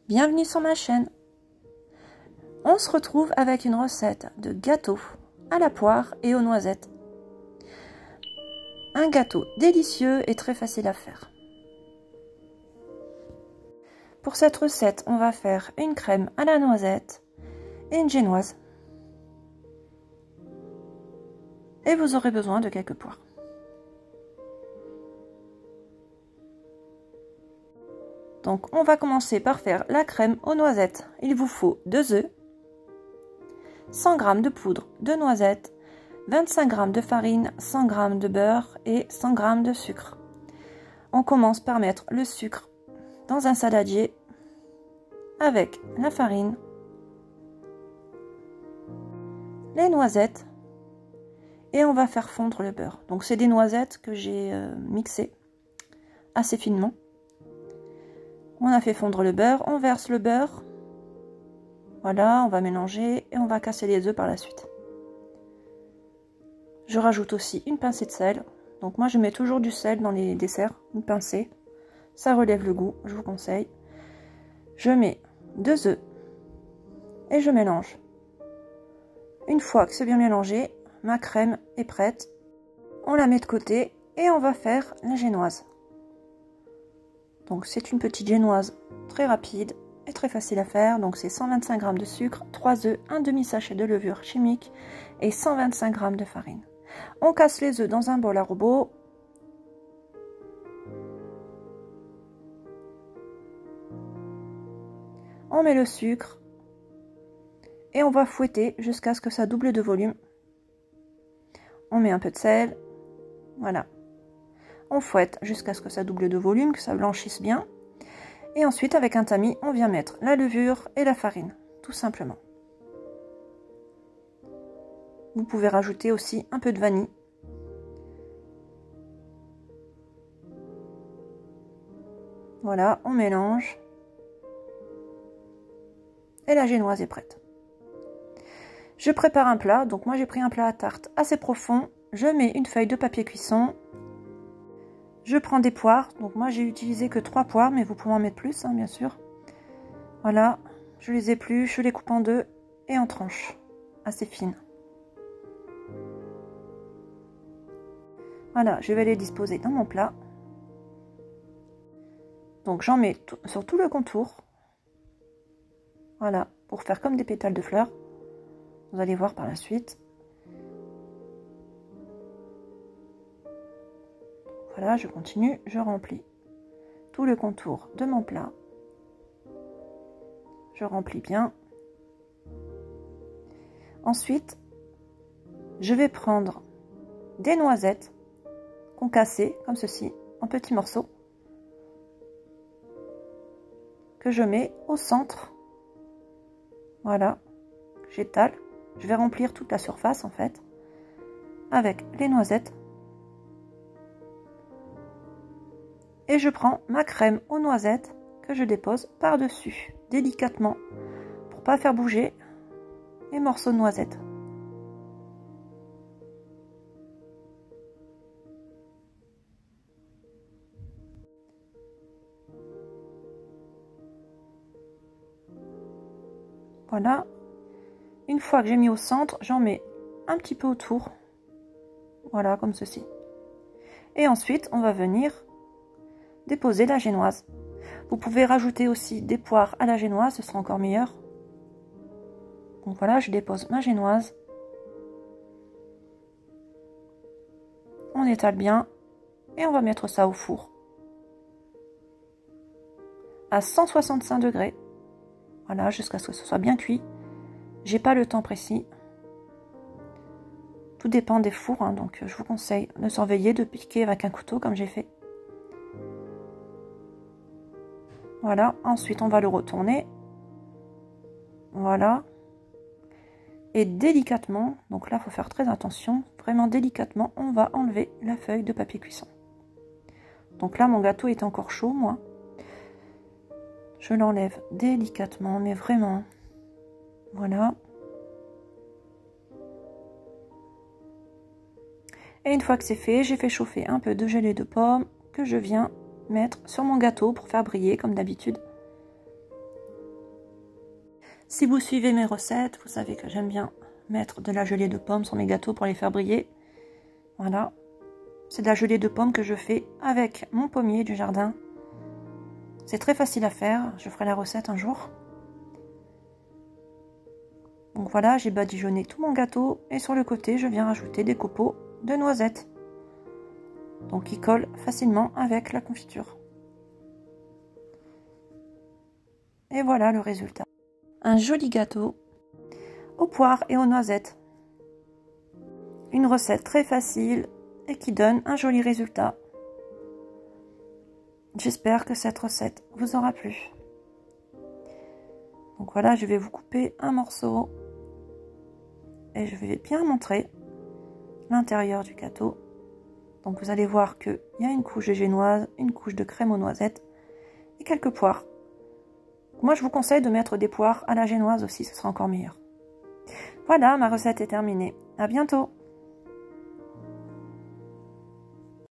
Bienvenue sur ma chaîne. On se retrouve avec une recette de gâteau à la poire et aux noisettes. Un gâteau délicieux et très facile à faire. Pour cette recette, on va faire une crème à la noisette et une génoise. Et vous aurez besoin de quelques poires. Donc on va commencer par faire la crème aux noisettes. Il vous faut 2 œufs, 100 g de poudre de noisettes, 25 g de farine, 100 g de beurre et 100 g de sucre. On commence par mettre le sucre dans un saladier avec la farine, les noisettes et on va faire fondre le beurre. Donc c'est des noisettes que j'ai mixées assez finement. On a fait fondre le beurre, on verse le beurre. Voilà, on va mélanger et on va casser les œufs par la suite. Je rajoute aussi une pincée de sel. Donc moi je mets toujours du sel dans les desserts, une pincée. Ça relève le goût, je vous conseille. Je mets 2 œufs et je mélange. Une fois que c'est bien mélangé, ma crème est prête. On la met de côté et on va faire la génoise. Donc c'est une petite génoise très rapide et très facile à faire. Donc c'est 125 g de sucre, 3 œufs, un demi-sachet de levure chimique et 125 g de farine. On casse les œufs dans un bol à robot. On met le sucre et on va fouetter jusqu'à ce que ça double de volume. On met un peu de sel, voilà. On fouette jusqu'à ce que ça double de volume, que ça blanchisse bien. Et ensuite, avec un tamis, on vient mettre la levure et la farine, tout simplement. Vous pouvez rajouter aussi un peu de vanille. Voilà, on mélange. Et la génoise est prête. Je prépare un plat. Donc moi, j'ai pris un plat à tarte assez profond. Je mets une feuille de papier cuisson. Je prends des poires, donc moi j'ai utilisé que 3 poires, mais vous pouvez en mettre plus, hein, bien sûr. Voilà, je les épluche, je les coupe en deux et en tranches, assez fines. Voilà, je vais les disposer dans mon plat. Donc j'en mets sur tout le contour. Voilà, pour faire comme des pétales de fleurs. Vous allez voir par la suite. Voilà, je continue, je remplis tout le contour de mon plat. Je remplis bien. Ensuite, je vais prendre des noisettes concassées, comme ceci, en petits morceaux, que je mets au centre. Voilà, j'étale. Je vais remplir toute la surface, en fait, avec les noisettes. Et je prends ma crème aux noisettes que je dépose par-dessus, délicatement, pour pas faire bouger les morceaux de noisettes. Voilà. Une fois que j'ai mis au centre, j'en mets un petit peu autour. Voilà, comme ceci. Et ensuite, on va venir déposer la génoise. Vous pouvez rajouter aussi des poires à la génoise, ce sera encore meilleur. Donc voilà, je dépose ma génoise. On étale bien et on va mettre ça au four à 165 degrés. Voilà, jusqu'à ce que ce soit bien cuit. J'ai pas le temps précis. Tout dépend des fours, hein, donc je vous conseille de surveiller, de piquer avec un couteau comme j'ai fait. Voilà, ensuite on va le retourner. Voilà. Et délicatement, donc là il faut faire très attention, vraiment délicatement, on va enlever la feuille de papier cuisson. Donc là mon gâteau est encore chaud, moi. Je l'enlève délicatement, mais vraiment. Voilà. Et une fois que c'est fait, j'ai fait chauffer un peu de gelée de pomme que je viens mettre sur mon gâteau pour faire briller comme d'habitude. Si vous suivez mes recettes, vous savez que j'aime bien mettre de la gelée de pommes sur mes gâteaux pour les faire briller. Voilà. C'est de la gelée de pommes que je fais avec mon pommier du jardin. C'est très facile à faire, je ferai la recette un jour. Donc voilà, j'ai badigeonné tout mon gâteau et sur le côté, je viens rajouter des copeaux de noisettes. Donc ils collent facilement avec la confiture. Et voilà le résultat. Un joli gâteau aux poires et aux noisettes. Une recette très facile et qui donne un joli résultat. J'espère que cette recette vous aura plu. Donc voilà, je vais vous couper un morceau et je vais bien montrer l'intérieur du gâteau. Donc vous allez voir qu'il y a une couche de génoise, une couche de crème aux noisettes et quelques poires. Moi je vous conseille de mettre des poires à la génoise aussi, ce sera encore meilleur. Voilà, ma recette est terminée. À bientôt!